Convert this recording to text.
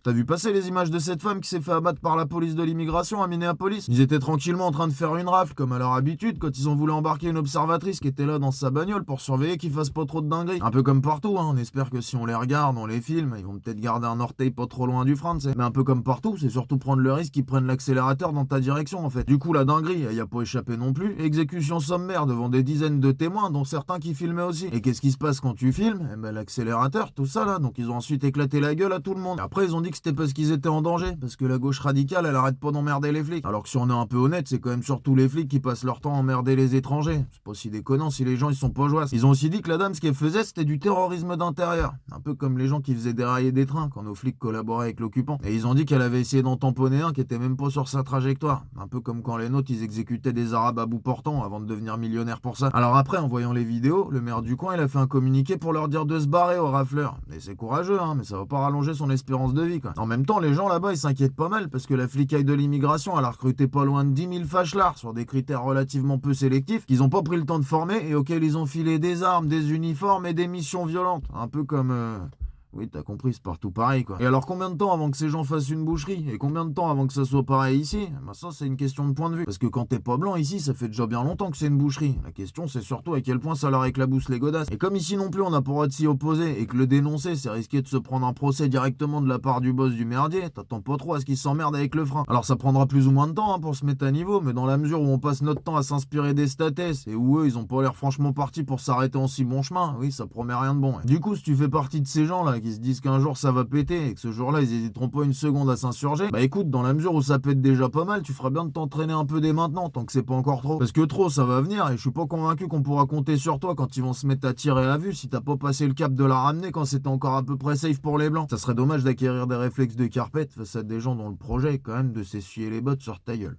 T'as vu passer les images de cette femme qui s'est fait abattre par la police de l'immigration à Minneapolis? Ils étaient tranquillement en train de faire une rafle, comme à leur habitude, quand ils ont voulu embarquer une observatrice qui était là dans sa bagnole pour surveiller qu'ils fassent pas trop de dingueries. Un peu comme partout, hein, on espère que si on les regarde, on les filme, ils vont peut-être garder un orteil pas trop loin du frein, tu sais. Mais un peu comme partout, c'est surtout prendre le risque qu'ils prennent l'accélérateur dans ta direction, en fait. Du coup, la dinguerie, y a pas échappé non plus. Exécution sommaire devant des dizaines de témoins, dont certains qui filmaient aussi. Et qu'est-ce qui se passe quand tu filmes? Eh ben, l'accélérateur, tout ça là. Donc ils ont ensuite éclaté la gueule à tout le monde. Et après, ils ont dit que c'était parce qu'ils étaient en danger, parce que la gauche radicale, elle arrête pas d'emmerder les flics. Alors que si on est un peu honnête, c'est quand même surtout les flics qui passent leur temps à emmerder les étrangers. C'est pas si déconnant si les gens ils sont pas joyeux. Ils ont aussi dit que la dame, ce qu'elle faisait, c'était du terrorisme d'intérieur. Un peu comme les gens qui faisaient dérailler des trains quand nos flics collaboraient avec l'occupant. Et ils ont dit qu'elle avait essayé d'en tamponner un qui était même pas sur sa trajectoire. Un peu comme quand les nôtres ils exécutaient des arabes à bout portant avant de devenir millionnaires pour ça. Alors après, en voyant les vidéos, le maire du coin il a fait un communiqué pour leur dire de se barrer aux rafleurs. Et c'est courageux, hein, mais ça va pas rallonger son espérance de vie, quoi. En même temps, les gens là-bas ils s'inquiètent pas mal parce que la flicaille de l'immigration elle a recruté pas loin de 10 000 fâchelards sur des critères relativement peu sélectifs qu'ils ont pas pris le temps de former et auxquels ils ont filé des armes, des uniformes et des missions violentes. Un peu comme... Oui, t'as compris, c'est partout pareil, quoi. Et alors, combien de temps avant que ces gens fassent une boucherie? Et combien de temps avant que ça soit pareil ici? Bah ça, c'est une question de point de vue. Parce que quand t'es pas blanc ici, ça fait déjà bien longtemps que c'est une boucherie. La question, c'est surtout à quel point ça leur éclabousse les godasses. Et comme ici non plus, on n'a pas le droit de s'y opposer, et que le dénoncer, c'est risquer de se prendre un procès directement de la part du boss du merdier, t'attends pas trop à ce qu'il s'emmerde avec le frein. Alors, ça prendra plus ou moins de temps, hein, pour se mettre à niveau, mais dans la mesure où on passe notre temps à s'inspirer des statès, et où eux, ils ont pas l'air franchement partis pour s'arrêter en si bon chemin, oui, ça promet rien de bon. Et du coup, si tu fais partie de ces gens-là qui se disent qu'un jour ça va péter et que ce jour-là ils hésiteront pas une seconde à s'insurger, bah écoute, dans la mesure où ça pète déjà pas mal, tu feras bien de t'entraîner un peu dès maintenant tant que c'est pas encore trop. Parce que trop ça va venir et je suis pas convaincu qu'on pourra compter sur toi quand ils vont se mettre à tirer à vue si t'as pas passé le cap de la ramener quand c'était encore à peu près safe pour les blancs. Ça serait dommage d'acquérir des réflexes de carpette face à des gens dont le projet est quand même de s'essuyer les bottes sur ta gueule.